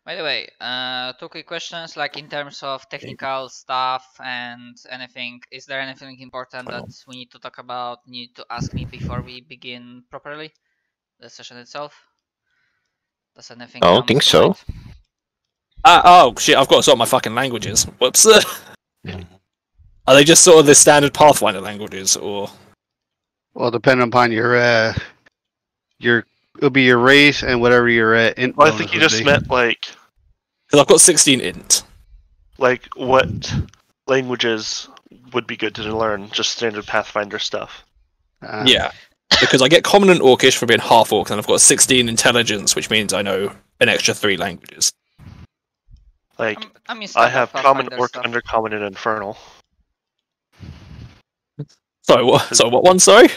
By the way, two quick questions, like in terms of technical stuff and anything. Is there anything important that we need to talk about, need to ask me before we begin properly the session itself? Does anything I don't come think to so. mind? Oh shit! I've got to sort my fucking languages. Whoops. Are they just sort of the standard Pathfinder languages, or? Well, depending upon your it'll be your race and whatever your int. Well, I think you just meant like Because I've got 16 int. like what languages would be good to learn? Just standard Pathfinder stuff. Yeah. Because I get Common and Orcish for being half Orc, and I've got 16 intelligence, which means I know an extra 3 languages. Like I mean, I have Common, Pathfinder Orc, stuff. Undercommon, and Infernal. Sorry, what? So what one? Sorry.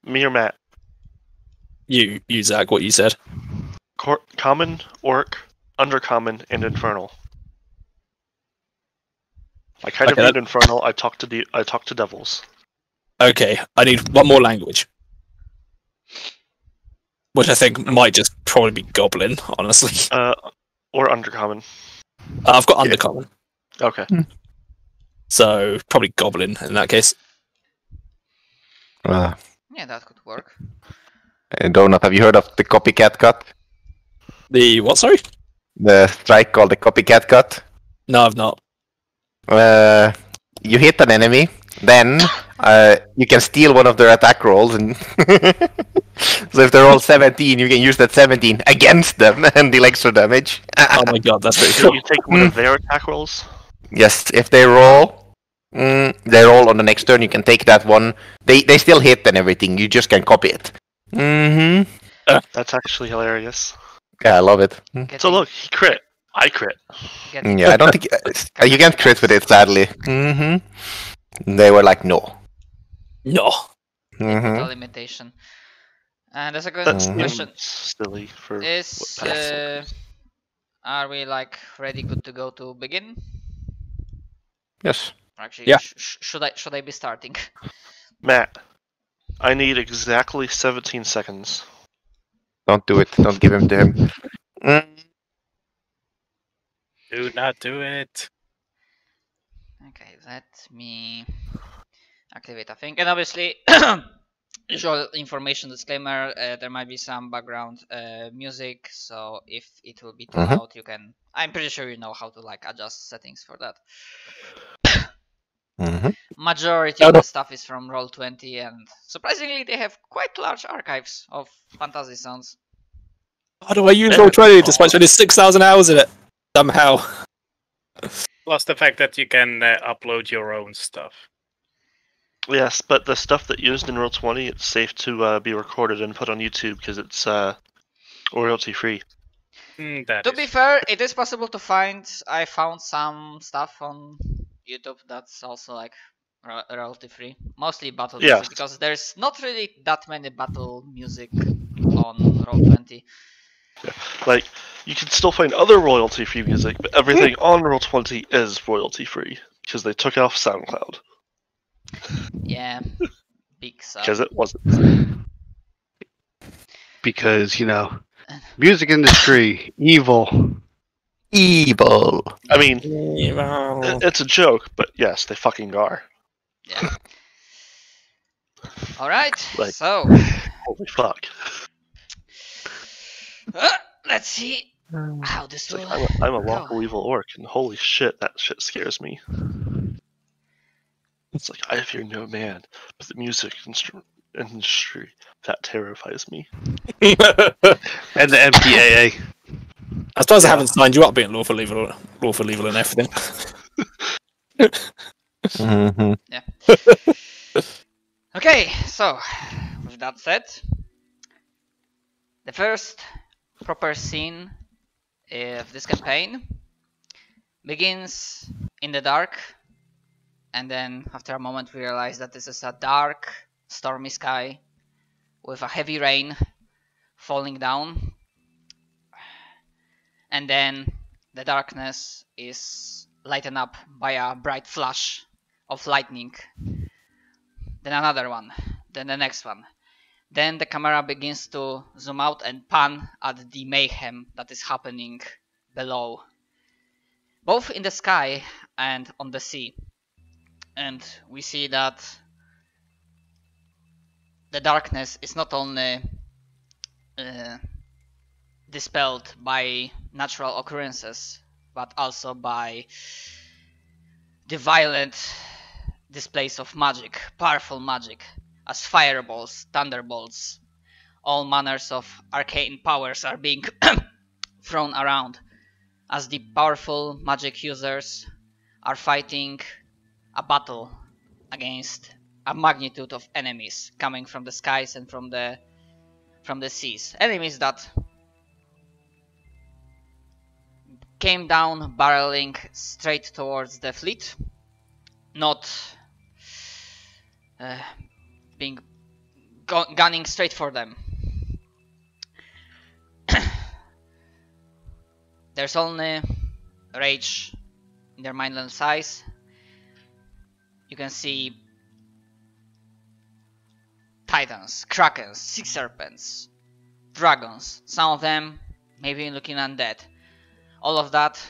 Me or Matt? You, Zach. What you said? Common, Orc, Undercommon, and Infernal. I kind of Okay, need Infernal. I talk to devils. Okay, I need one more language, which I think might just probably be Goblin, honestly. Or Undercommon. I've got Undercommon, Okay. so probably Goblin in that case. Yeah, that could work. Donut, have you heard of the copycat cut? The what? Sorry. The strike called the copycat cut? No, I've not. You hit an enemy, then you can steal one of their attack rolls, and so if they're all 17, you can use that 17 against them and deal extra damage. Oh my god, that's pretty So cool. you take one of their attack rolls? Yes, if they roll on the next turn, you can take that one. They still hit and everything, you just can copy it. Mm-hmm. That's actually hilarious. Yeah, I love it. So look, he crit. I crit. Yeah, I don't think you can't crit with it, sadly. Mm-hmm. They were like, no. No. Mm-hmm. The limitation. And that's a good That's question. silly for. Is are we like ready, good to go to begin? Yes. Actually, Yeah. should I be starting? Matt, I need exactly 17 seconds. Don't do it. Don't give him to him. Do not do it. Okay, let me activate a thing. And obviously, usual information disclaimer, there might be some background music, so if it will be too loud, you can... I'm pretty sure you know how to like adjust settings for that. Majority of the stuff is from Roll20, and surprisingly they have quite large archives of fantasy sounds. How do I use Roll20 despite spending 6,000 hours in it? Somehow. Plus the fact that you can upload your own stuff. Yes, but the stuff that used in Roll20, it's safe to be recorded and put on YouTube because it's royalty free. To be fair, it is possible to find. I found some stuff on YouTube that's also like royalty free, mostly battle music, because there's not really that many battle music on Roll20. Yeah. Like, you can still find other royalty free music, but everything on Roll20 is royalty free because they took off SoundCloud. Yeah, big sub. Because it wasn't. Because, you know, music industry, evil. Evil. I mean, it's a joke, but yes, they fucking are. Yeah. Alright, Like, so... Holy fuck. Let's see how this will I'm a lawful evil orc, and holy shit, that shit scares me. It's like, I fear no man, but the music industry, that terrifies me. And the MPAA. I suppose I haven't signed you up being lawful evil and everything. Yeah. Okay, so with that said, the first proper scene of this campaign begins in the dark, and then after a moment we realize that this is a dark, stormy sky with a heavy rain falling down, and then the darkness is lightened up by a bright flash of lightning, then another one, then the next one, Then the camera begins to zoom out and pan at the mayhem that is happening below, both in the sky and on the sea. And we see that the darkness is not only dispelled by natural occurrences, but also by the violent displays of magic, powerful magic, as fireballs, thunderbolts, all manners of arcane powers are being thrown around, as the powerful magic users are fighting a battle against a magnitude of enemies coming from the skies and from the seas. Enemies that came down barreling straight towards the fleet, not being gunning straight for them. There's only rage in their mindless eyes. You can see titans, krakens, sea serpents, dragons, some of them maybe looking undead. All of that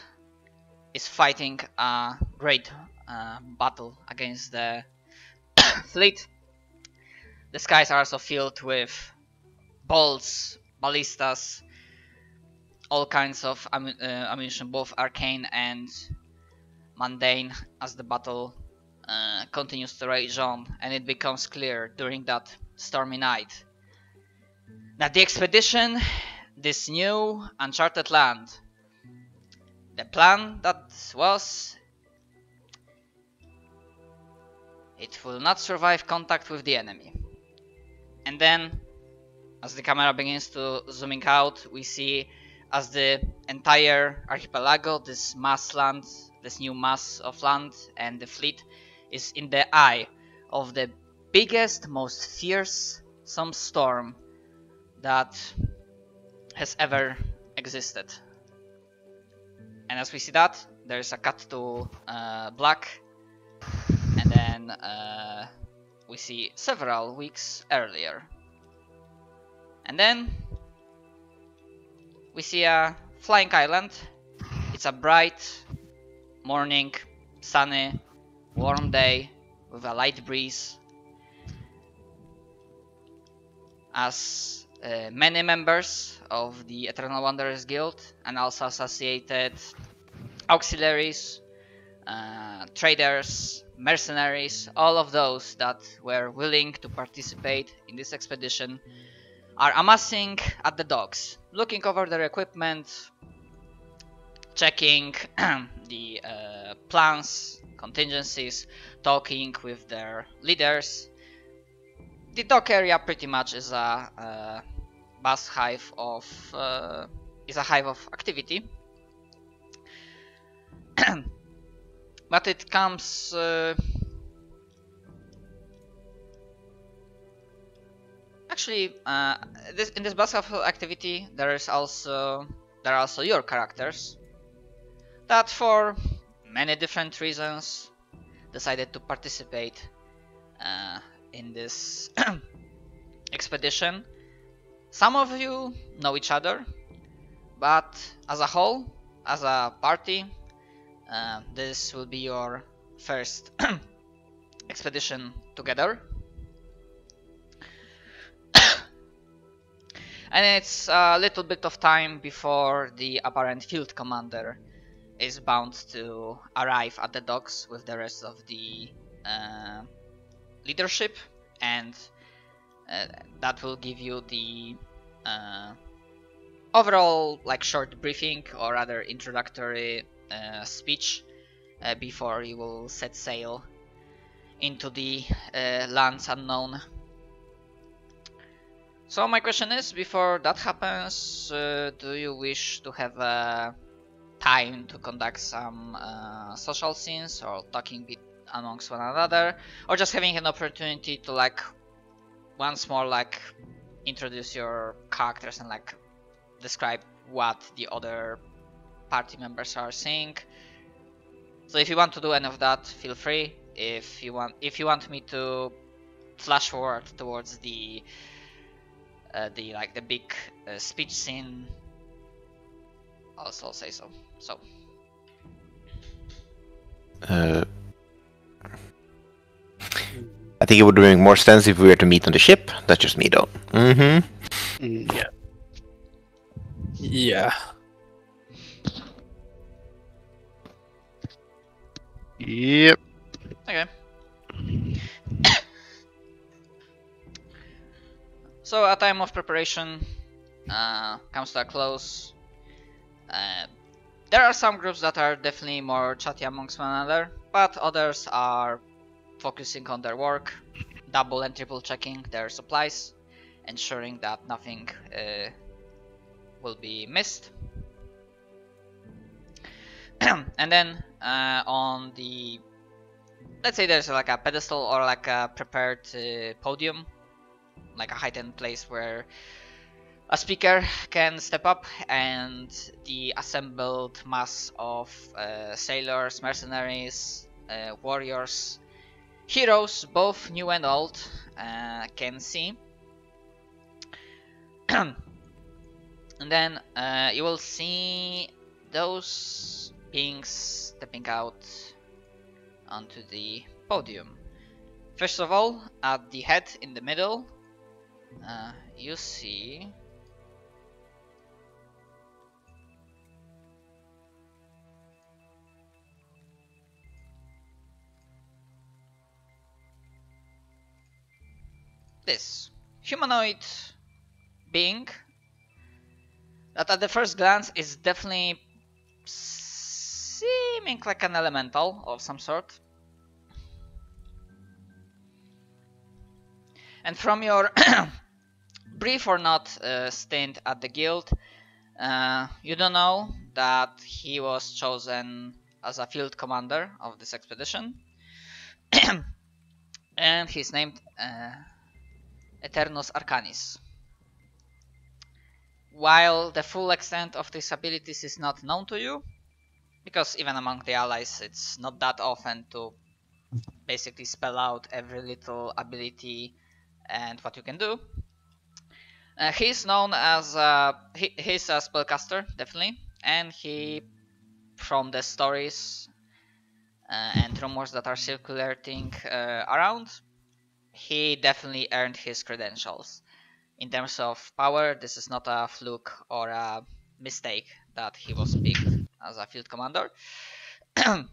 is fighting a great battle against the fleet. The skies are also filled with bolts, ballistas, all kinds of ammunition, both arcane and mundane, as the battle continues to rage on, and it becomes clear during that stormy night that the expedition, this new uncharted land, the plan that was, it will not survive contact with the enemy. And then, as the camera begins to zooming out, we see as the entire archipelago, this mass land, this new mass of land, and the fleet is in the eye of the biggest, most fearsome storm that has ever existed. And as we see that, there's a cut to black, and then we see several weeks earlier. And then we see a flying island. It's a bright morning, sunny, warm day with a light breeze, as many members of the Eternal Wanderers Guild and also associated auxiliaries, traders, mercenaries, all of those that were willing to participate in this expedition are amassing at the docks, looking over their equipment, checking the plans, contingencies, talking with their leaders. The dock area pretty much is a buzz hive of activity, but it comes actually in this buzz hive activity there are also your characters that for many different reasons decided to participate in this expedition. Some of you know each other, but as a whole, as a party, this will be your first expedition together. And it's a little bit of time before the apparent field commander is bound to arrive at the docks with the rest of the leadership, and that will give you the overall short briefing, or rather introductory speech before you will set sail into the lands unknown. So my question is, before that happens, do you wish to have time to conduct some social scenes or talking amongst one another, or just having an opportunity to once more introduce your characters and describe what the other party members are saying? So if you want to do any of that, feel free. If you want me to flash forward towards the the big speech scene also say so. So I think it would make more sense if we were to meet on the ship. That's just me, though. Mm-hmm. Mm. Yeah. Yep. okay. So a time of preparation comes to a close. There are some groups that are definitely more chatty amongst one another, but others are focusing on their work, double and triple checking their supplies, ensuring that nothing will be missed. And then on the, let's say there's like a pedestal or like a prepared podium, like a heightened place where a speaker can step up and the assembled mass of sailors, mercenaries, warriors, heroes, both new and old, can see. And then you will see those beings stepping out onto the podium. First of all, at the head in the middle, you see this humanoid being that at the first glance is definitely seeming like an elemental of some sort. And from your brief or not stint at the guild, you don't know that he was chosen as a field commander of this expedition. And he's named Eternus Arcanis. While the full extent of these abilities is not known to you, because even among the allies it's not that often to basically spell out every little ability and what you can do. He's known as he's a spellcaster, definitely, and he, from the stories and rumors that are circulating around, he definitely earned his credentials. In terms of power, this is not a fluke or a mistake that he was picked as a field commander. And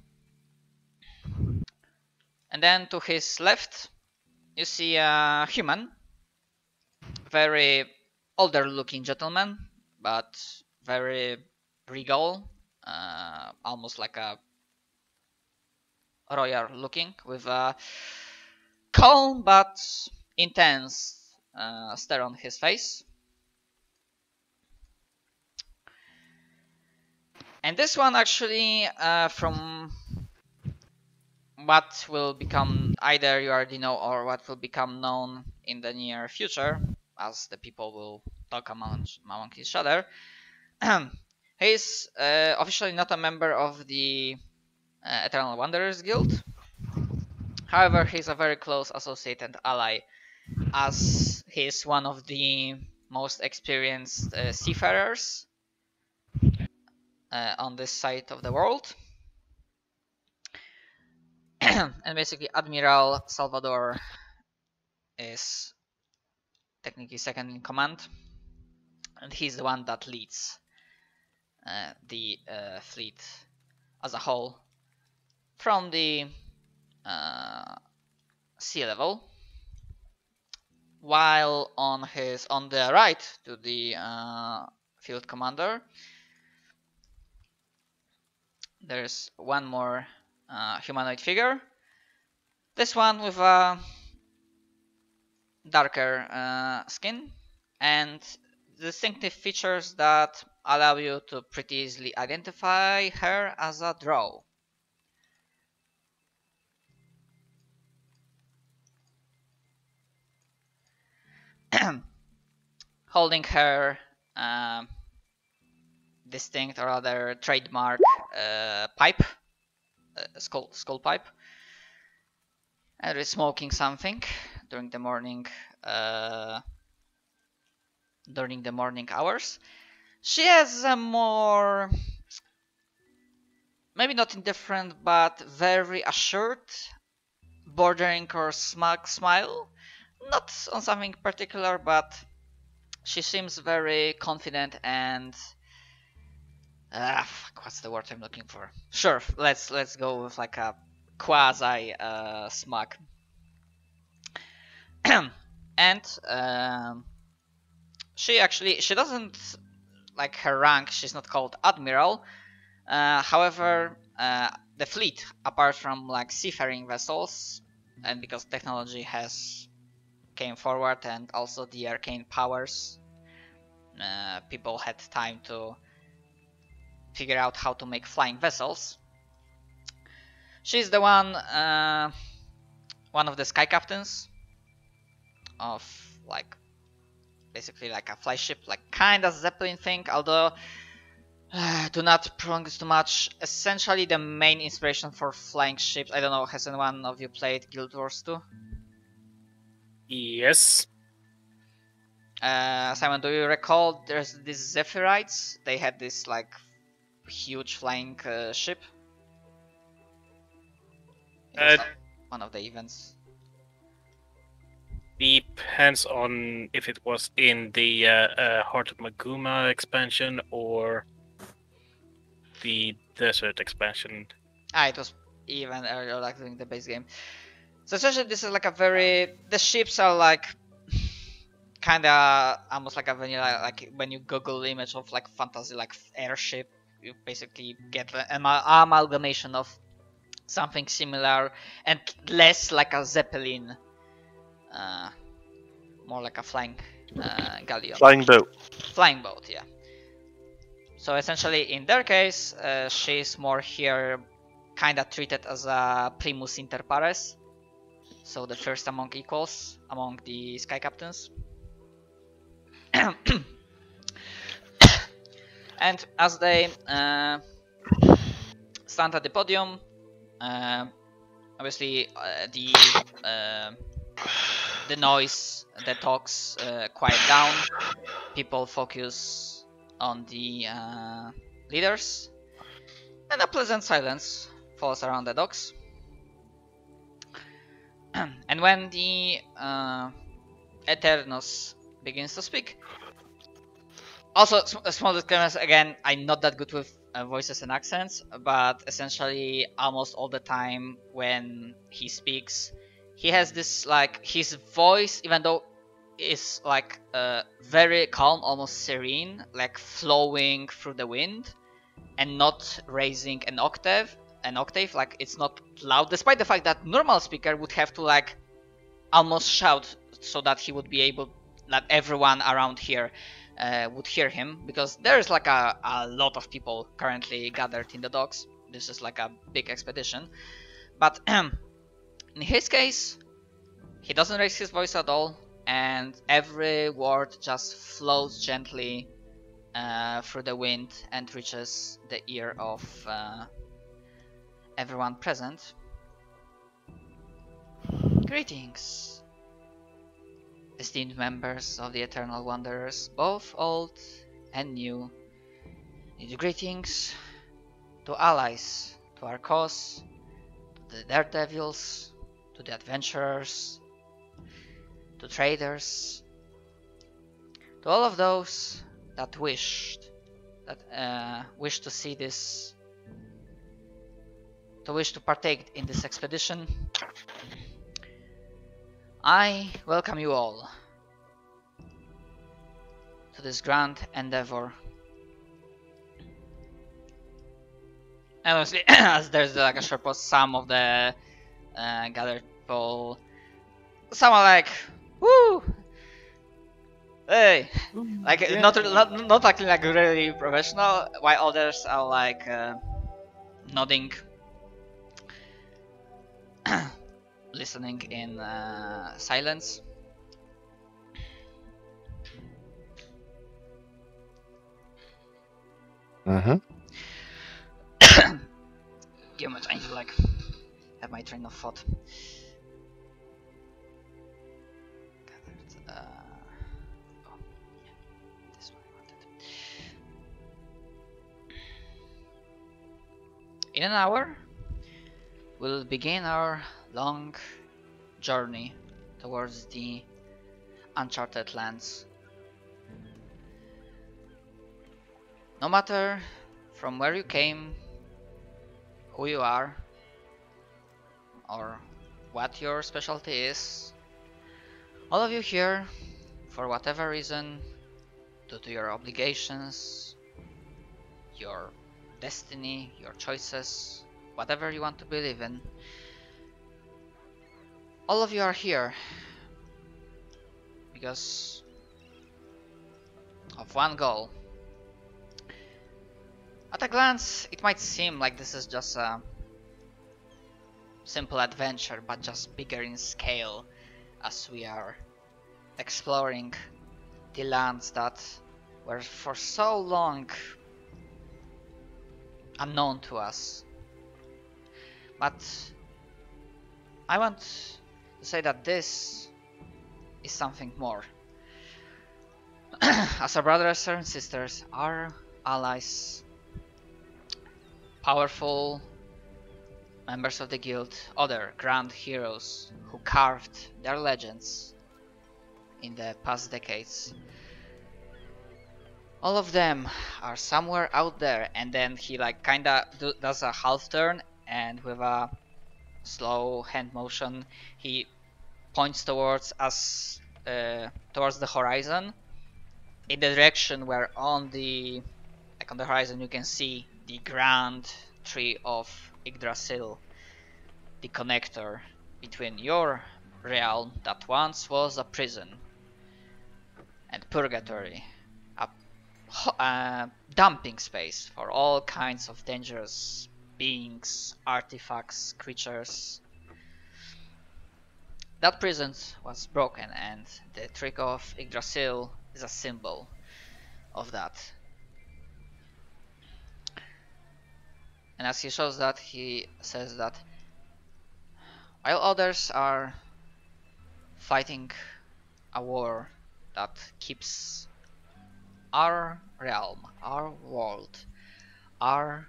then to his left, you see a human, very older looking gentleman, but very regal, almost like a royal looking, with a calm but intense stare on his face. And this one actually, from what will become, either you already know or what will become known in the near future, as the people will talk among each other, he's officially not a member of the Eternal Wanderers Guild. However, he's a very close associate and ally, as he's one of the most experienced seafarers on this side of the world. And basically Admiral Salvador is technically second in command, and he's the one that leads the fleet as a whole from the sea level. While on the right to the field commander, there's one more humanoid figure. This one with a darker skin and distinctive features that allow you to pretty easily identify her as a drow. Holding her distinct or rather trademark pipe, skull pipe, and is smoking something during the morning during the morning hours. She has a more, maybe not indifferent, but very assured, bordering or smug smile. Not on something particular, but she seems very confident and what's the word I'm looking for? Sure, let's go with like a quasi smug. And she doesn't, like, her rank. She's not called admiral. However, the fleet, apart from like seafaring vessels, and because technology has came forward and also the arcane powers, people had time to figure out how to make flying vessels. She's the one of the sky captains of, like, basically like a fly ship, like kind of Zeppelin thing, although do not prolong too much. Essentially the main inspiration for flying ships, I don't know, has anyone of you played Guild Wars 2? Yes. Simon, do you recall there's these Zephyrites? They had this like huge flying ship. It was one of the events. Depends on if it was in the Heart of Maguma expansion or the Desert expansion. It was even earlier, like during the base game. So essentially, this is like a very. The ships are like kind of almost like a vanilla. Like when you Google the image of like fantasy, like airship, you basically get an amalgamation of something similar and less like a Zeppelin, more like a flying galleon. Flying boat. Flying boat, yeah. So essentially, in their case, she's more here, kind of treated as a primus inter pares, so the first among equals among the sky captains. And as they stand at the podium, obviously the noise, the talks quiet down. People focus on the leaders, and a pleasant silence falls around the docks. And when the Eternos begins to speak, also a small disclaimer again, I'm not that good with voices and accents, but essentially almost all the time when he speaks, he has this, like, his voice, even though is like very calm, almost serene, like flowing through the wind and not raising an octave, like it's not loud, despite the fact that normal speaker would have to like almost shout so that he would be able, that everyone around here would hear him, because there's like a lot of people currently gathered in the docks. This is like a big expedition, but in his case he doesn't raise his voice at all, and every word just flows gently through the wind and reaches the ear of everyone present. Greetings, esteemed members of the Eternal Wanderers, both old and new. Greetings to allies, to our cause, to the daredevils, to the adventurers, to traders, to all of those that wish to see this, to wish to partake in this expedition. I welcome you all to this grand endeavor. And obviously, as there's like a short pause, some of the gathered people, some are like, "Woo! Hey!" Like not acting like really professional, while others are like nodding, listening in silence. Mm-hmm. Give me time to like have my train of thought. In an hour, we'll begin our long journey towards the uncharted lands. No matter from where you came, who you are, or what your specialty is, all of you here, for whatever reason, due to your obligations, your destiny, your choices, whatever you want to believe in, all of you are here because of one goal. At a glance, it might seem like this is just a simple adventure, but just bigger in scale, as we are exploring the lands that were for so long unknown to us. But I want to say that this is something more. As our brothers and sisters, our allies, powerful members of the guild, other grand heroes who carved their legends in the past decades, all of them are somewhere out there. And then he like kinda does a half turn, and with a slow hand motion he points towards us, towards the horizon, in the direction where on the horizon you can see the grand tree of Yggdrasil, the connector between your realm that once was a prison, and purgatory, a dumping space for all kinds of dangerous beings, artifacts, creatures. That prison was broken, and the trick of Yggdrasil is a symbol of that. And as he shows that, he says that while others are fighting a war that keeps our realm, our world, our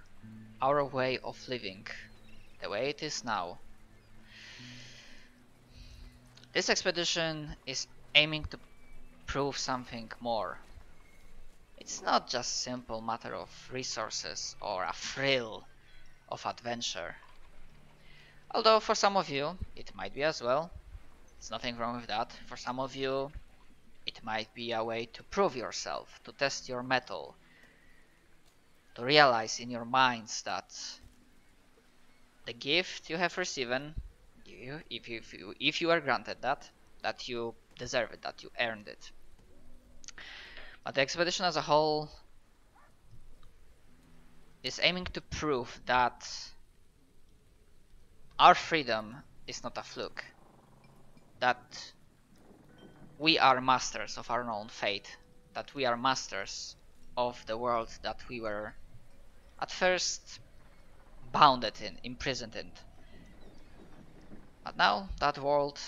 way of living the way it is now, this expedition is aiming to prove something more. It's not just a simple matter of resources or a thrill of adventure. Although for some of you it might be as well. There's nothing wrong with that. For some of you it might be a way to prove yourself, to test your mettle, to realize in your minds that the gift you have received, if you are granted that you deserve it, that you earned it. But the expedition as a whole is aiming to prove that our freedom is not a fluke, that we are masters of our own fate, that we are masters of the world that we were at first bounded in, imprisoned in. But now that world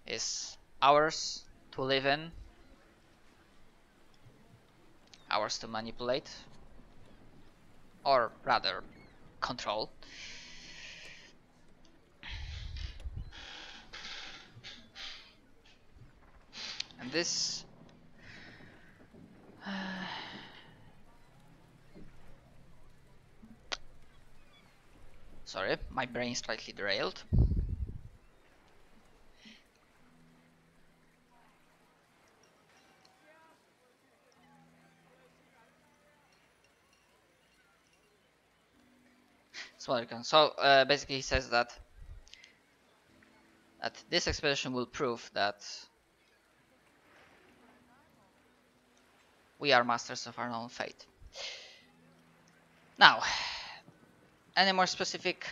is ours to live in, ours to manipulate, or rather control. And this sorry, my brain slightly derailed. So basically he says that this expedition will prove that we are masters of our own fate. Now, any more specific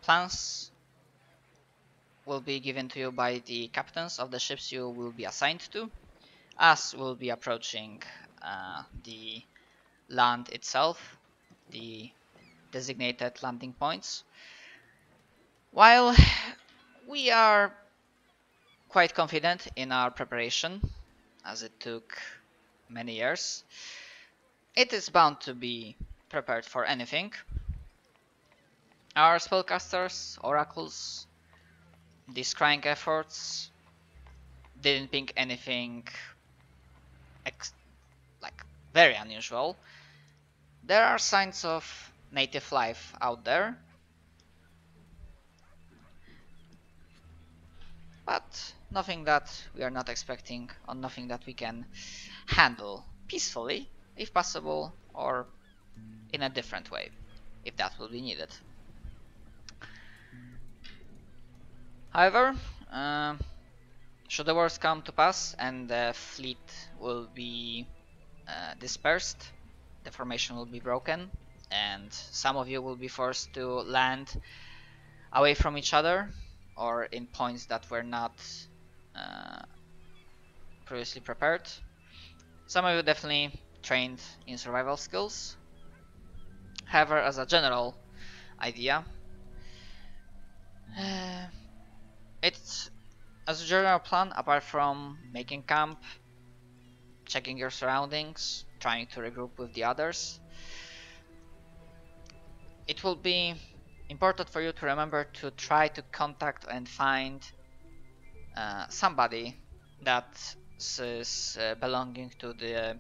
plans will be given to you by the captains of the ships you will be assigned to, as we'll be approaching the land itself, the designated landing points. While we are quite confident in our preparation, as it took many years, it is bound to be prepared for anything. Our spellcasters, oracles, these scrying efforts didn't pick anything like very unusual. There are signs of native life out there, but nothing that we are not expecting, or nothing that we can handle peacefully, if possible, or in a different way, if that will be needed. However, should the worst come to pass and the fleet will be dispersed, the formation will be broken, and some of you will be forced to land away from each other or in points that were not previously prepared. Some of you definitely trained in survival skills. However, as a general idea, it's as a general plan, apart from making camp, checking your surroundings, trying to regroup with the others, it will be important for you to remember to try to contact and find somebody that is belonging to the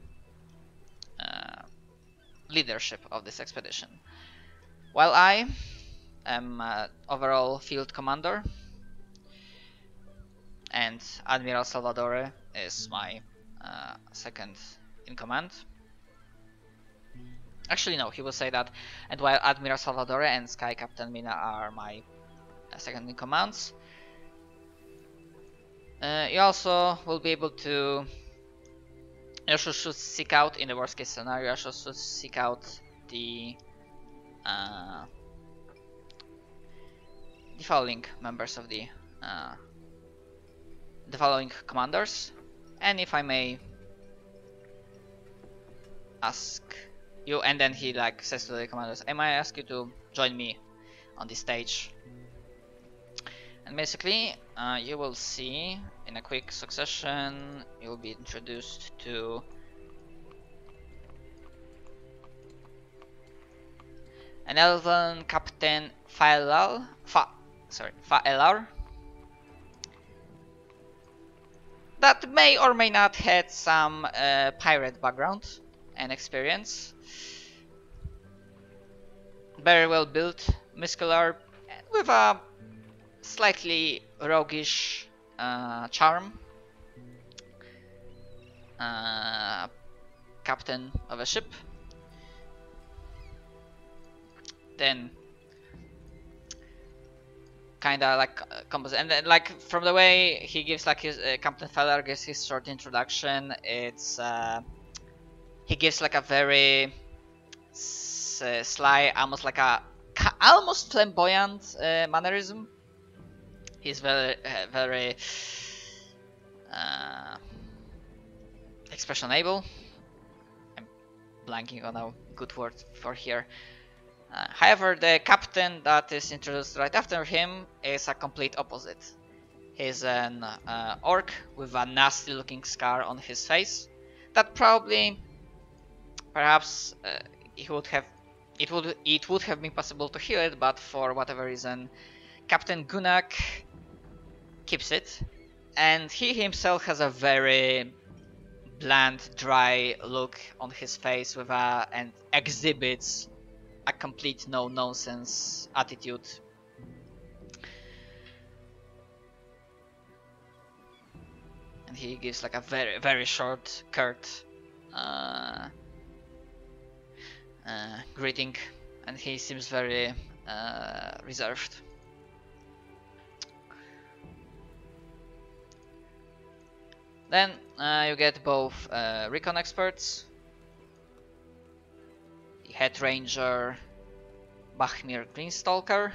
leadership of this expedition. While I am overall field commander, and Admiral Salvadore is my second in command. Actually, no, he will say that. And while Admiral Salvadore and Sky Captain Mina are my second in commands, you also will be able to. You should seek out, in the worst case scenario, you should seek out the following members of the following commanders, and if I may ask you, and then he like says to the commanders, I might ask you to join me on this stage. And basically, you will see in a quick succession, you will be introduced to an elven Captain Faelar, that may or may not had some pirate background and experience. Very well built, muscular, with a slightly roguish charm. Captain of a ship. Then kinda like composite, and then like from the way he gives like his Captain Feller gives his short introduction, it's he gives like a very sly, almost like a almost flamboyant mannerism. He's very expressionable. I'm blanking on a good word for here. However, the captain that is introduced right after him is a complete opposite. He's an orc with a nasty looking scar on his face that probably, perhaps, it would have been possible to heal it, but for whatever reason, Captain Gunak keeps it, and he himself has a very bland, dry look on his face and exhibits a complete no-nonsense attitude. And he gives like a very, very short, curt greeting, and he seems very reserved. Then you get both recon experts, the head ranger Bachmir Greenstalker,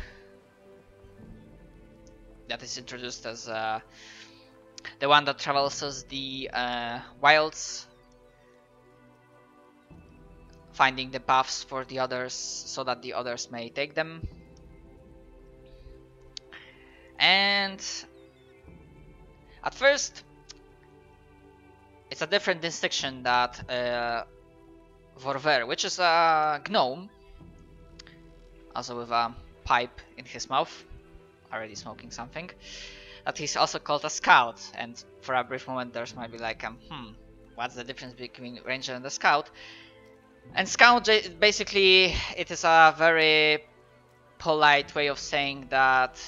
that is introduced as the one that traverses the wilds, finding the paths for the others so that the others may take them. And at first, it's a different distinction that Vorver, which is a gnome, also with a pipe in his mouth, already smoking something. That he's also called a scout, and for a brief moment there's might be like, what's the difference between ranger and a scout? And scout, basically, it is a very polite way of saying that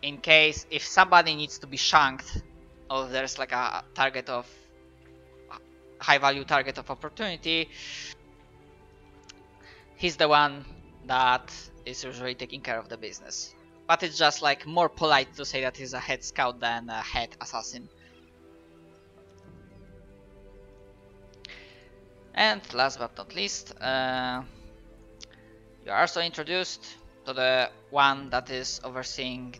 in case if somebody needs to be shanked, or there's like a target of high value target of opportunity, he's the one that is usually taking care of the business. But it's just like more polite to say that he's a head scout than a head assassin. And last but not least, you are also introduced to the one that is overseeing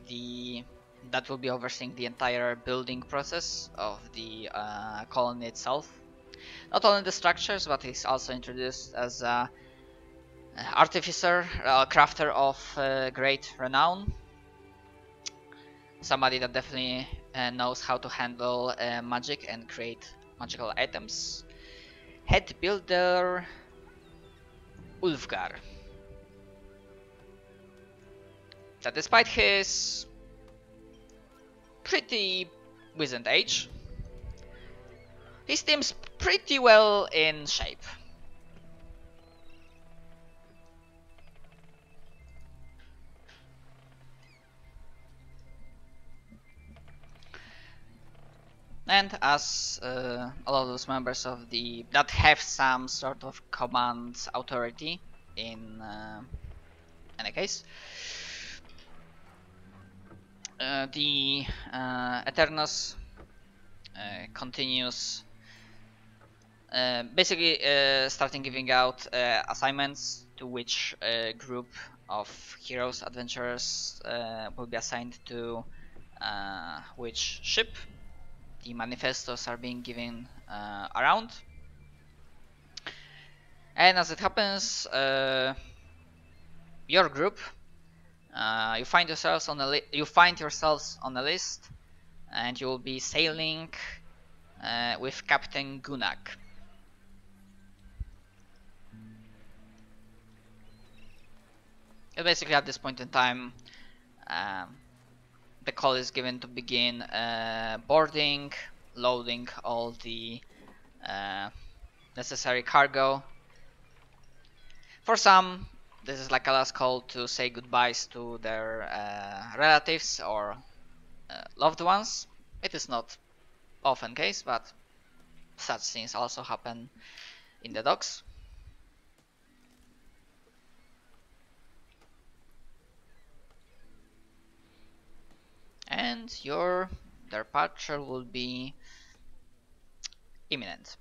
that will be overseeing the entire building process of the colony itself. Not only the structures, but he's also introduced as a artificer, crafter of great renown. Somebody that definitely knows how to handle magic and create magical items. Head builder Ulfgar. That despite his pretty wizened age, he seems pretty well in shape. And as all of those members of that have some sort of command authority in any case, the Eternos continues basically starting giving out assignments to which group of heroes, adventurers will be assigned to which ship. The manifestos are being given around, and as it happens, your group, you find yourselves on a list, and you will be sailing with Captain Gunak. And basically, at this point in time, the call is given to begin boarding, loading all the necessary cargo. For some, this is like a last call to say goodbyes to their relatives or loved ones. It is not often case, but such things also happen in the docks. And your departure will be imminent.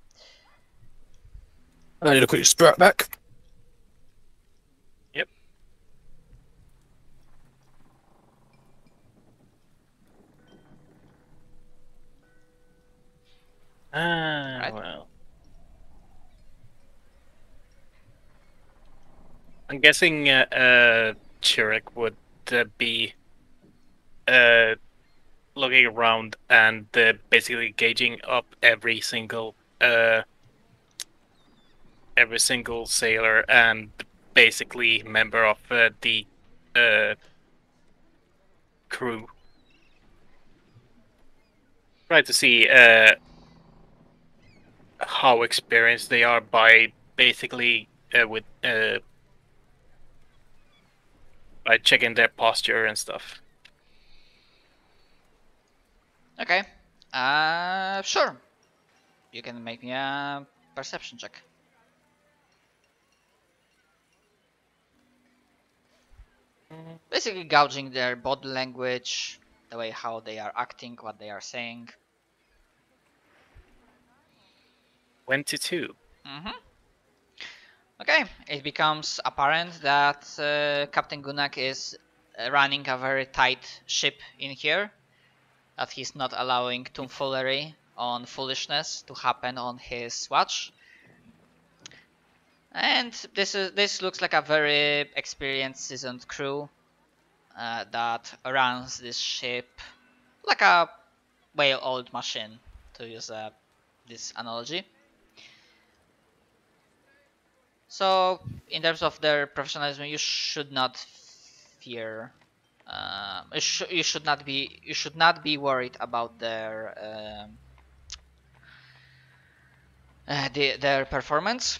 I need a quick strap back. Yep. Right. Well. I'm guessing Chirek would be looking around and basically gauging up every single sailor and basically member of the crew. Try to see how experienced they are by basically by checking their posture and stuff. Okay. Sure. You can make me a perception check. Basically gouging their body language, the way how they are acting, what they are saying. 22. Okay, it becomes apparent that Captain Gunak is running a very tight ship in here, that he's not allowing tomfoolery on foolishness to happen on his watch. And this looks like a very experienced, seasoned crew that runs this ship like a well-oiled machine, to use this analogy. So in terms of their professionalism, you should not fear. You should not be worried about their performance.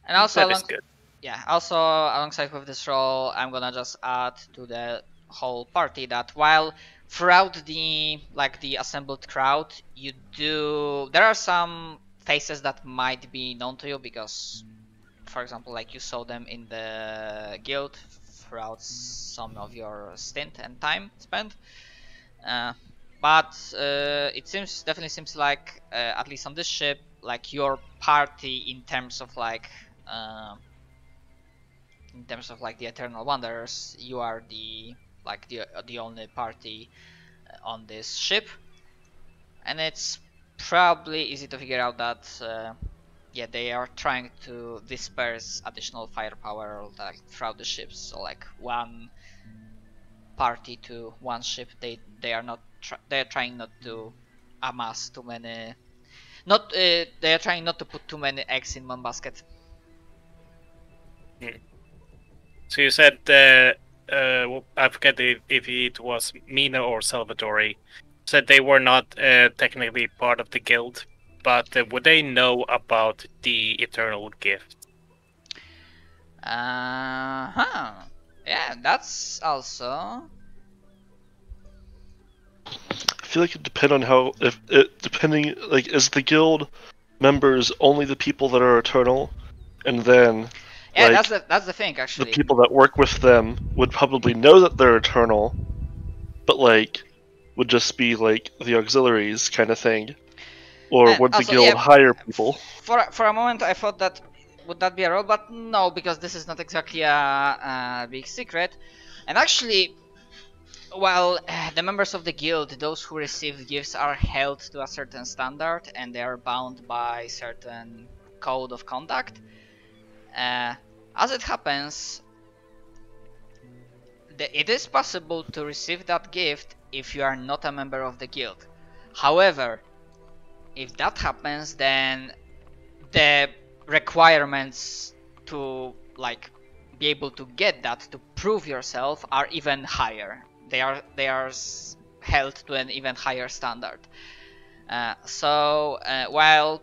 And also That is good. also alongside with this role, I'm gonna just add to the whole party that while throughout the assembled crowd, there are some faces that might be known to you because, for example, like you saw them in the guild throughout some of your stint and time spent. But it definitely seems like at least on this ship, like your party in terms of the Eternal Wanderers, you are the only party on this ship, and it's probably easy to figure out that they are trying to disperse additional firepower throughout the ships. So like one party to one ship, they are not they are trying not to amass too many. Not they are trying not to put too many eggs in one basket. So you said, I forget if it was Mina or Salvatore, said they were not technically part of the guild, but would they know about the Eternal Gift? Yeah, that's also. I feel like it depends on how, is the guild members only the people that are eternal, and then Yeah, like, that's the thing actually. the people that work with them would probably know that they're eternal, but like would just be like the auxiliaries kind of thing, or And would the also, guild hire people? For a moment, I thought that would that be a role, but no, because this is not exactly a big secret. And actually, while the members of the guild, those who receive gifts, are held to a certain standard and they are bound by certain code of conduct, as it happens, it is possible to receive that gift if you are not a member of the guild. However, if that happens, then the requirements to be able to get that, to prove yourself, are even higher. They are held to an even higher standard. While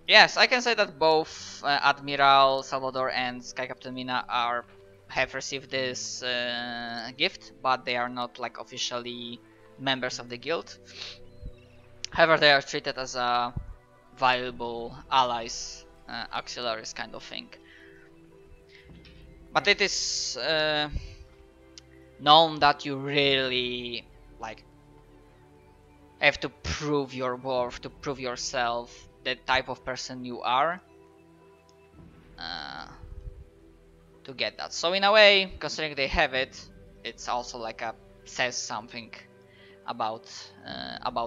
yes, I can say that both Admiral Salvador and Sky Captain Mina have received this gift, but they are not officially members of the guild. However, they are treated as valuable allies, auxiliaries kind of thing. But it is known that you really have to prove your worth, to prove yourself, the type of person you are, to get that. So in a way, considering they have it, it's also says something about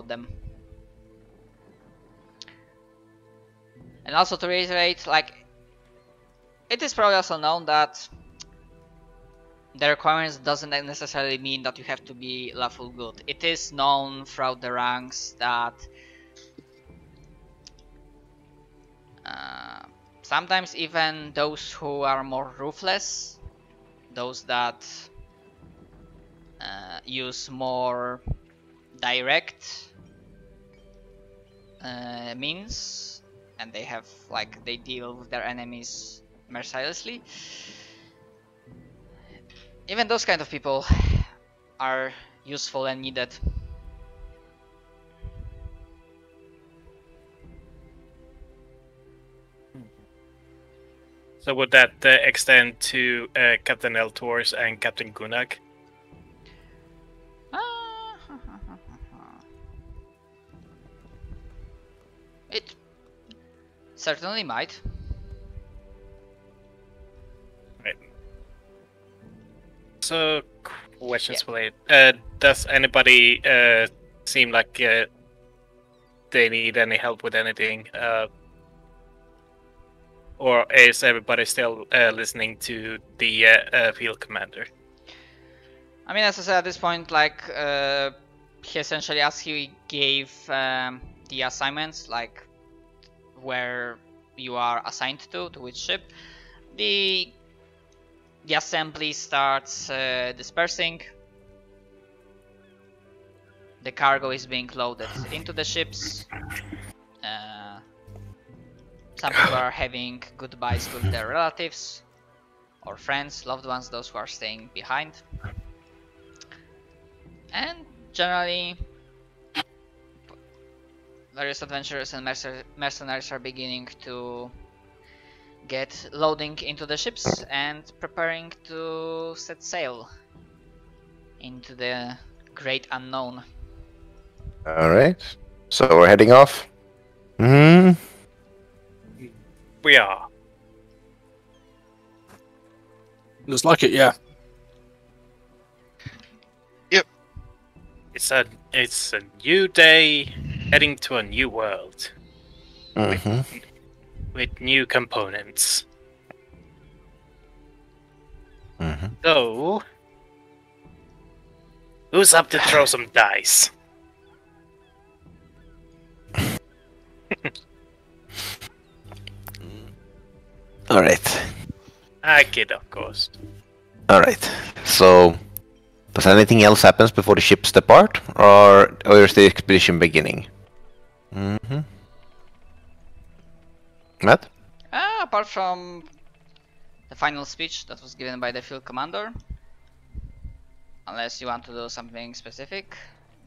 them. And also to reiterate, it is probably also known that the requirements doesn't necessarily mean that you have to be lawful good. It is known throughout the ranks that sometimes even those who are more ruthless, those that use more direct means, and they deal with their enemies mercilessly, even those kind of people are useful and needed. So would that extend to Captain Eltors and Captain Gunag? It certainly might. Right. So, questions related. Does anybody seem like they need any help with anything? Or is everybody still listening to the field commander? I mean, as I said, at this point, he essentially, as he gave the assignments, where you are assigned to which ship, the assembly starts dispersing. The cargo is being loaded into the ships. Some people are having goodbyes with their relatives or friends, loved ones, those who are staying behind. And generally, various adventurers and mercenaries are beginning to get loading into the ships and preparing to set sail into the great unknown. Alright. So we're heading off. Hmm. We are. Looks like it, yeah. It's a new day, heading to a new world Mm-hmm. with new components. Mm-hmm. So, who's up to throw some dice? Alright. I kid, of course. Alright. So, does anything else happen before the ships depart? Or is the expedition beginning? Mm-hmm. Matt? Apart from the final speech that was given by the field commander, unless you want to do something specific,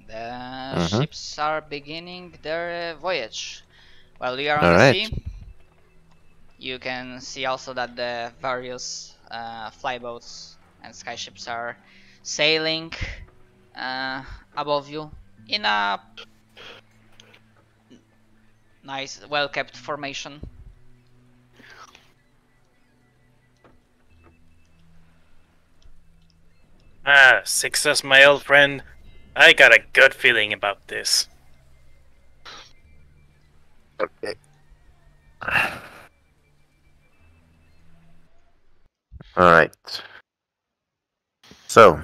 the ships are beginning their voyage. While we are on the sea, you can see also that the various flyboats and skyships are sailing above you in a nice, well-kept formation. Success, my old friend. I got a good feeling about this. Okay. Alright. So,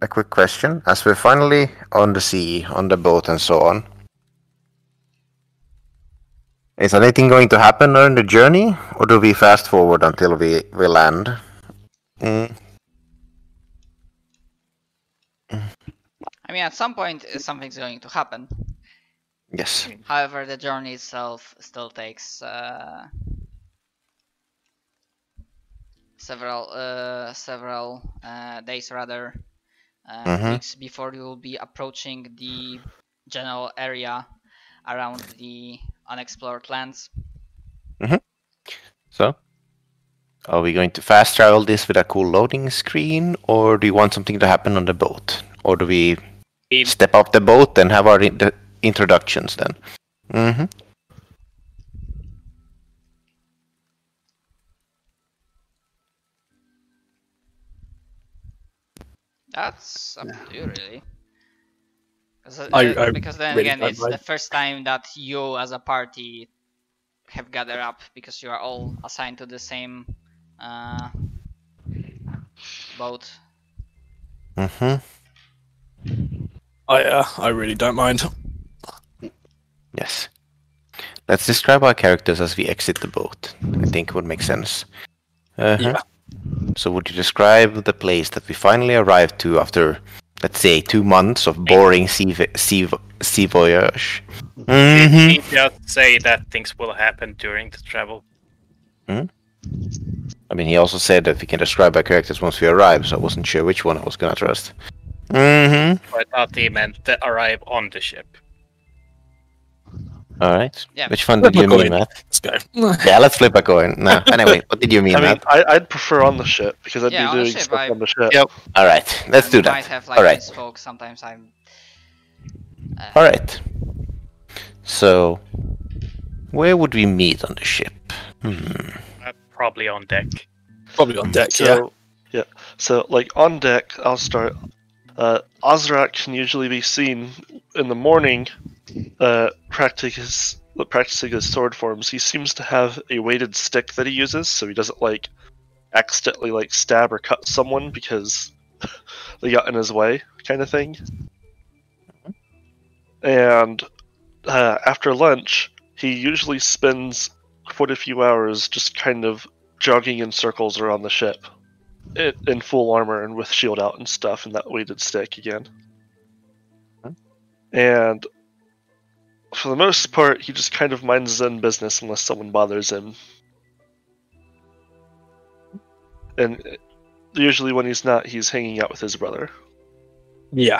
a quick question. As we're finally on the sea, on the boat and so on, is anything going to happen during the journey? Or do we fast forward until we land? I mean, at some point, something's going to happen. Yes. However, the journey itself still takes several days, rather weeks, before you will be approaching the general area around the unexplored lands. So, are we going to fast travel this with a cool loading screen, or do you want something to happen on the boat? Or do we step off the boat and have our introductions then? Mm-hmm. That's up to you, really. I Because then really again, don't it's mind. the first time that you as a party have gathered up, because you are all assigned to the same boat. Mm-hmm. I really don't mind. Yes. Let's describe our characters as we exit the boat. I think it would make sense. Yeah. So would you describe the place that we finally arrived to after, let's say, 2 months of boring sea voyage? Did he just say that things will happen during the travel? I mean, he also said that we can describe our characters once we arrive, so I wasn't sure which one I was gonna trust. I thought he meant to arrive on the ship. Alright. Yeah. Which one did Flip you a mean, coin. Matt? Let's go. Yeah, let's flip a coin. No, anyway, what did you mean, I mean, Matt? I'd prefer on the ship because I'd Yeah, on be the doing ship, stuff on the ship. Yep. Alright, let's do You might that. have like Alright. misspoke. Sometimes I'm. Alright. So, where would we meet on the ship? Probably on deck. Probably on deck, yeah. So, so like on deck, I'll start. Ozrak can usually be seen in the morning, practicing his sword forms. He seems to have a weighted stick that he uses, so he doesn't like accidentally like stab or cut someone because they got in his way, kind of thing. And after lunch, he usually spends quite a few hours just kind of jogging in circles around the ship, in full armor and with shield out and stuff, and that weighted stick again. And for the most part, he just kind of minds his own business unless someone bothers him. And usually when he's not, he's hanging out with his brother. Yeah.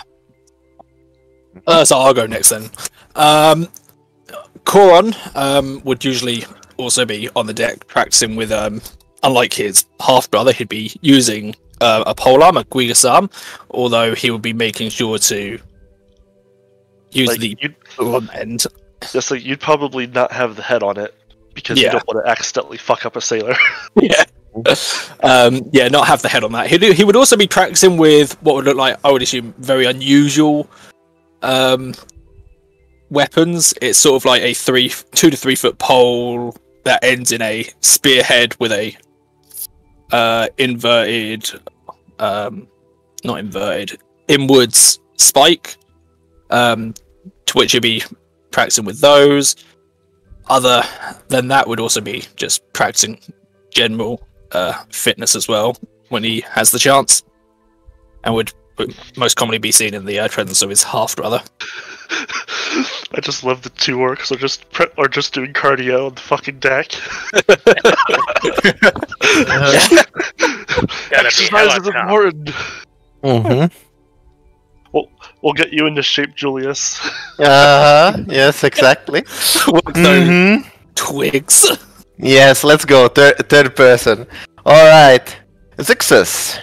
So I'll go next then. Koron would usually also be on the deck practicing with, unlike his half-brother, he'd be using a polearm, a Guigasarm, although he would be making sure to use Like, the polearm end. Just like you'd probably not have the head on it because you Yeah. don't want to accidentally fuck up a sailor. Yeah. Not have the head on that. He would also be practicing with what would look like, I would assume, very unusual weapons. It's sort of like a 2 to 3 foot pole that ends in a spearhead with a inwards spike, to which you'd be practicing with those. Other than that would also be just practicing general fitness as well when he has the chance, and would most commonly be seen in the presence of his half brother. I just love the two orcs are just doing cardio on the fucking deck. Exercise is important. We'll get you into shape, Julius. Yes, exactly. Twigs. Yes, let's go. Third person. Alright. Success.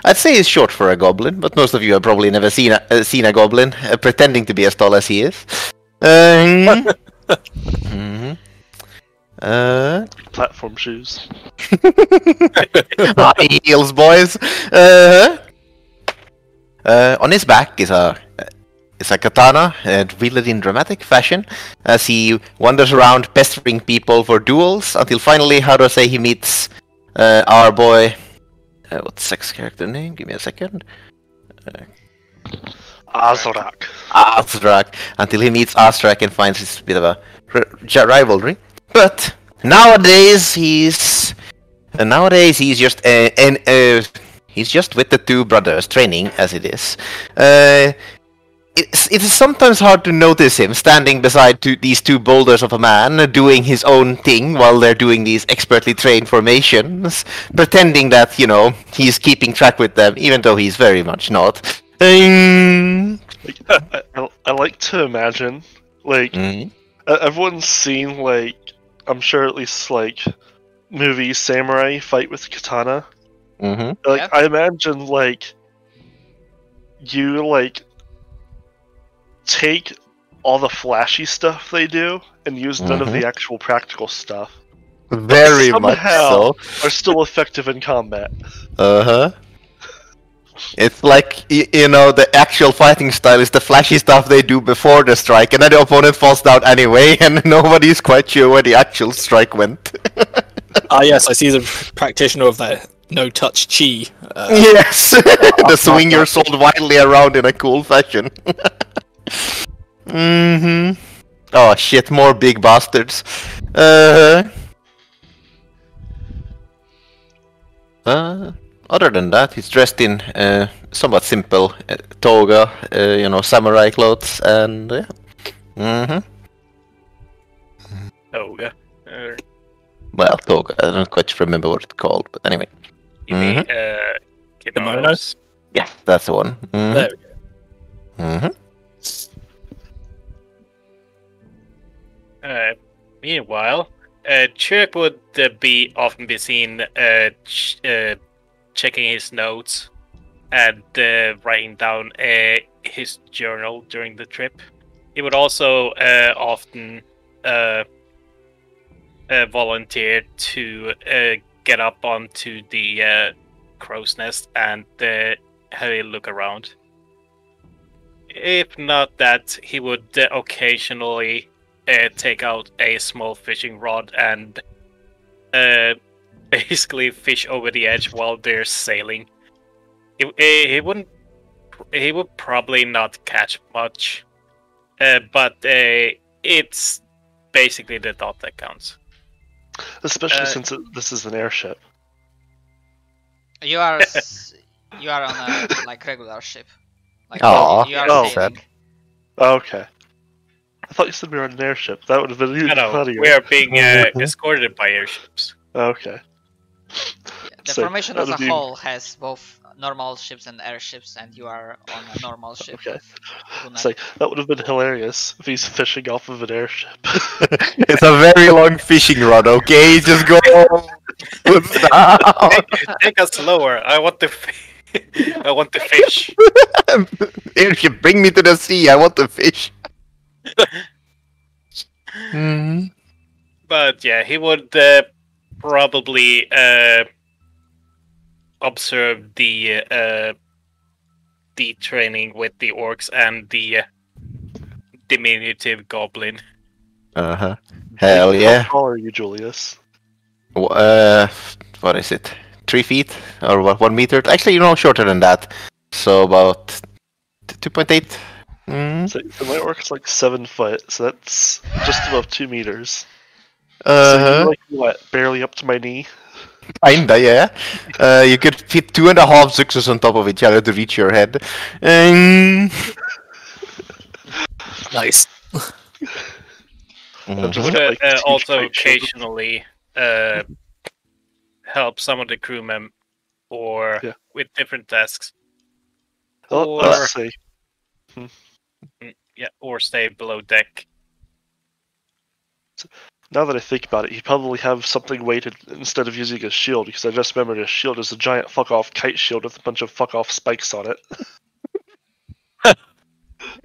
I'd say he's short for a goblin, but most of you have probably never seen a goblin pretending to be as tall as he is. Platform shoes. High heels, boys. On his back is a katana, wielded in dramatic fashion, as he wanders around pestering people for duels, until finally, he meets our boy. What's sex character name? Give me a second. Azrak. Azrak. Until he meets Azrak and finds this bit of a rivalry. But nowadays he's just he's just with the two brothers training as it is. It is sometimes hard to notice him standing beside these two boulders of a man, doing his own thing while they're doing these expertly trained formations, pretending that, he's keeping track with them, even though he's very much not. I like to imagine, everyone's seen, I'm sure at least, movie samurai fight with katana. I imagine, you, take all the flashy stuff they do and use none of the actual practical stuff. Very much so. Are still effective in combat. It's like, the actual fighting style is the flashy stuff they do before the strike, and then the opponent falls down anyway, and nobody's quite sure where the actual strike went. Yes, I see the practitioner of that no-touch chi. Yes! The swing your sword wildly around in a cool fashion. Oh shit, more big bastards. Other than that, he's dressed in somewhat simple toga, samurai clothes, and Toga. Well, toga. I don't quite remember what it's called, but anyway. You mean kimonos? Yes, that's the one. There we go. Meanwhile, Chirk would often be seen checking his notes and writing down his journal during the trip. He would also often volunteer to get up onto the crow's nest and have a look around. If not that, he would occasionally take out a small fishing rod and basically fish over the edge while they're sailing. He would probably not catch much, but it's basically the thought that counts. Especially since this is an airship. You are you are on a like regular ship. Like Aw, you are oh. sailing. Oh, okay. I thought you said we were on an airship. That would have been even No, funnier. we are being escorted by airships. Okay. Yeah, the So, formation that as a would be- whole has both normal ships and airships, and you are on a normal ship. Okay. With Gunnar. It's like, that would have been hilarious if he's fishing off of an airship. It's a very long fishing rod, okay? Just go down. Take us slower. I want to. I want to fish. Airship, bring me to the sea. I want to fish. Mhm. But yeah, he would probably observe the training with the orcs and the diminutive goblin. Uh-huh. Hell yeah. How tall are you, Julius? What is it? 3 feet or what? 1 meter? Actually, shorter than that. So about 2.8. Mm. So my orc's like 7 foot, so that's just above 2 meters. So Uh-huh. you're like, what, barely up to my knee? Kinda, yeah. You could fit 2.5 Zuxes on top of each other to reach your head. Nice. I'm just Would got, like, this huge also kite shield. occasionally help some of the crewmen or Yeah. with different tasks. Oh, Or- let's see. Yeah, or stay below deck. Now that I think about it, he'd probably have something weighted instead of using a shield, because I just remembered his shield is a giant fuck-off kite shield with a bunch of fuck-off spikes on it.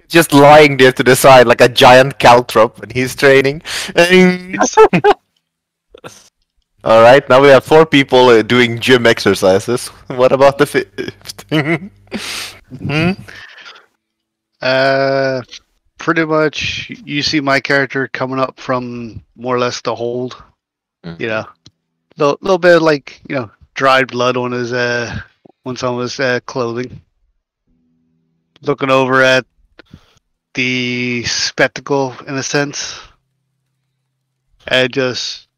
Just lying there to the side like a giant caltrop when he's training. Alright, now we have 4 people doing gym exercises. What about the fifth? Hmm? Pretty much, you see my character coming up from more or less the hold. Mhm. You know, little bit of, like, dried blood on his on some of his clothing. Looking over at the spectacle in a sense, and just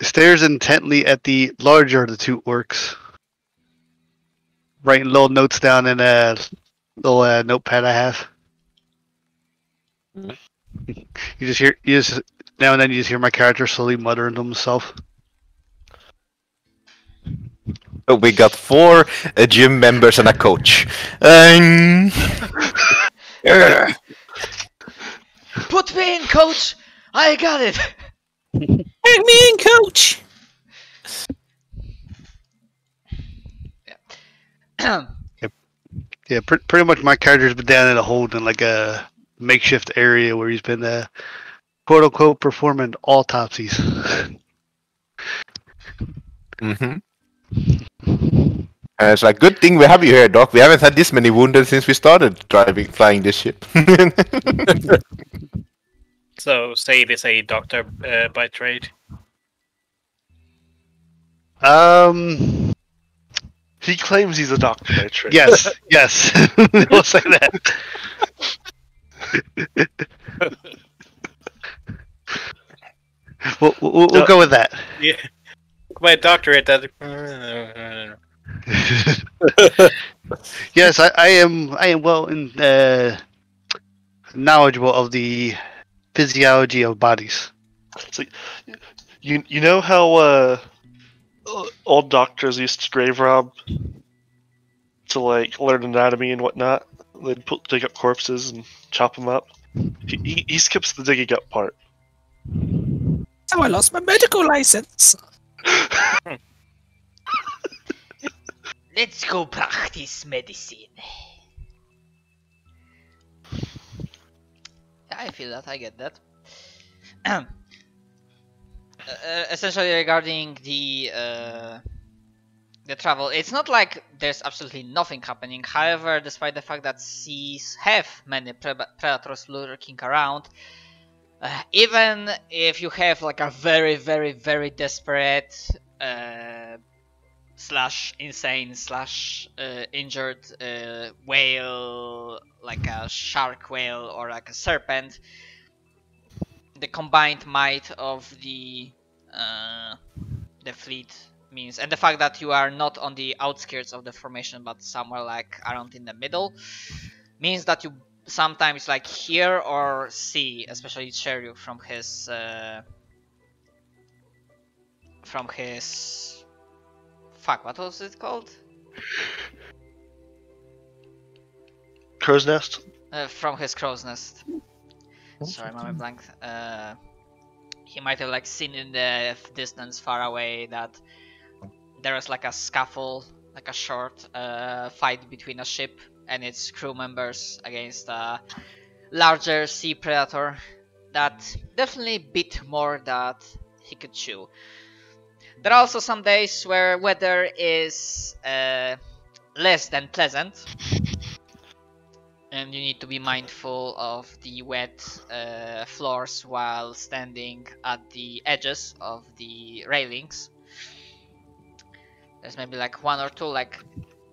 stares intently at the larger of the 2 orcs. Writing little notes down in a little notepad I have. Mhm. You just now and then you just hear my character slowly muttering to himself. Oh, we got 4 gym members and a coach. Put me in, coach. I got it. Bring me in, coach. Yeah, pretty much my character's been down in a hold in like a makeshift area where he's been quote unquote performing autopsies. Mm-hmm. It's like, good thing we have you here, Doc. We haven't had this many wounded since we started flying this ship. So, say it is a doctor by trade. He claims he's a doctor by trade. Yes, yes. We'll say that. We'll go with that. Yeah. My doctorate that. Yes, I am well knowledgeable of the physiology of bodies. So, you know how old doctors used to grave rob to like learn anatomy and whatnot? They'd dig up corpses and chop them up. He skips the digging up part. So I lost my medical license. Let's go practice medicine. Yeah, I feel that. I get that. Essentially, regarding the travel, it's not like there's absolutely nothing happening. However, despite the fact that seas have many predators lurking around, even if you have like a very, very, very desperate slash insane slash injured whale, like a shark whale or like a serpent, the combined might of the fleet means, and the fact that you are not on the outskirts of the formation but somewhere like around in the middle, means that you sometimes like hear or see, especially Cheryu from his fuck, what was it called? Crow's nest. From his crow's nest. Sorry, my mind blanked. He might have like seen in the distance far away that there was like a scuffle, like a short fight between a ship and its crew members against a larger sea predator that definitely bit more that he could chew. There are also some days where weather is less than pleasant, and you need to be mindful of the wet floors while standing at the edges of the railings. There's maybe like one or two like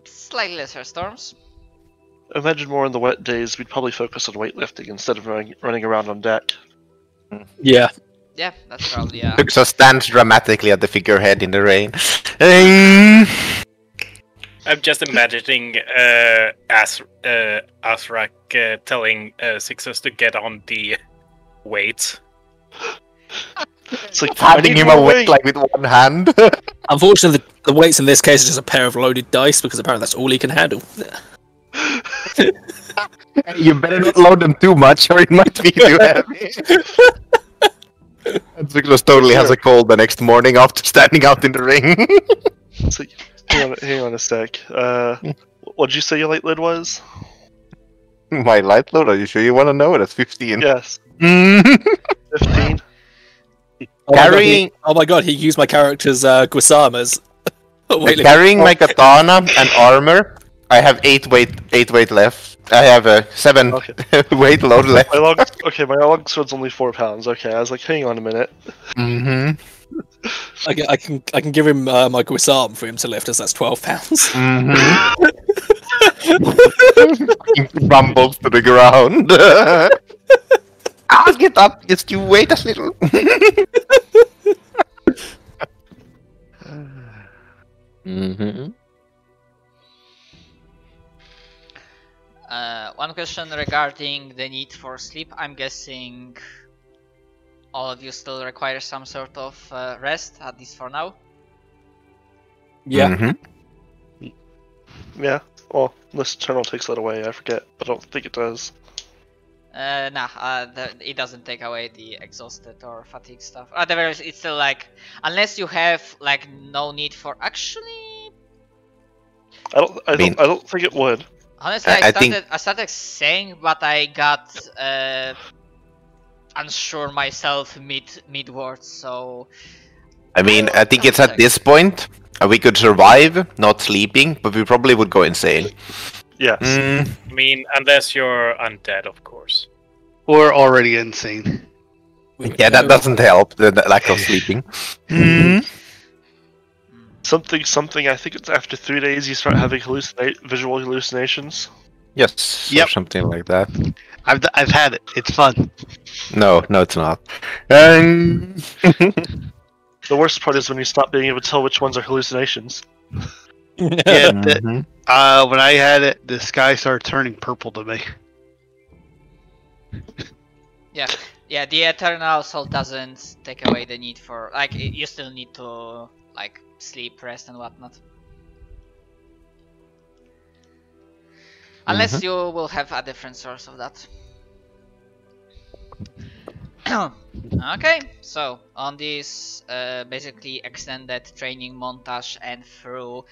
slightly lesser storms. Imagine more on the wet days, we'd probably focus on weightlifting instead of running around on deck. Yeah. Yeah, that's probably So stands dramatically at the figurehead in the rain. I'm just imagining Azrak telling Sixus to get on the weights. It's like Handing him a weight like with one hand. Unfortunately, the weights in this case are just a pair of loaded dice because apparently that's all he can handle. You better not load them too much or it might be too heavy. And Ziklos totally has a cold the next morning after standing out in the ring. It's like, hang on a sec. What'd you say your light lid was? My light load, are you sure you want to know? That's 15. Yes, Mm. 15. Carrying- Oh my god, he used my character's Guisamas. Carrying my katana and armor, I have 8 weight left. I have a 7 Okay. weight load left. My long sword's only 4 pounds. Okay, I was like, hang on a minute. Mm-hmm. I can give him my Guisam for him to lift, as that's 12 pounds. Mm-hmm. Rumbles to the ground. I'll get up, just you wait a little. Mm-hmm. one question regarding the need for sleep. I'm guessing all of you still require some sort of rest, at least for now. Yeah. Mm-hmm. Yeah. Well, unless Eternal takes that away, I forget. But I don't think it does. It doesn't take away the exhausted or fatigue stuff. At the very least, it's still like, unless you have like no need for actually. I don't think it would. Honestly, I think- I started saying, but I got unsure myself mid-word, so. I mean, I think it's at this point we could survive not sleeping, but we probably would go insane. Yes. Mm, I mean, unless you're undead, of course. Or already insane. yeah, that doesn't help, the lack of sleeping. Mm. Something. I think it's after 3 days you start having visual hallucinations. Yes, Yep. or something like that. I've had it. It's fun. No, it's not. The worst part is when you stop being able to tell which ones are hallucinations. Yeah. Mhm. When I had it, the sky started turning purple to me. Yeah, the Eternal Soul doesn't take away the need for like you still need to like sleep, rest, and whatnot. Unless you will have a different source of that. Okay, so on this basically extended training montage and through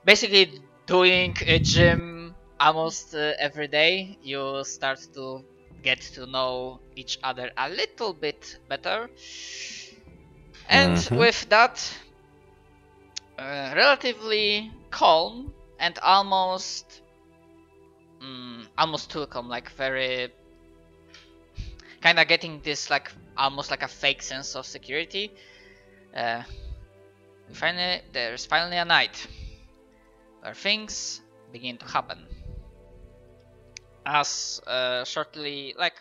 basically doing a gym almost every day, you start to get to know each other a little bit better. And with that, relatively calm and almost too calm, like very kind of getting this like almost like a fake sense of security. There's finally a night where things begin to happen. As shortly, like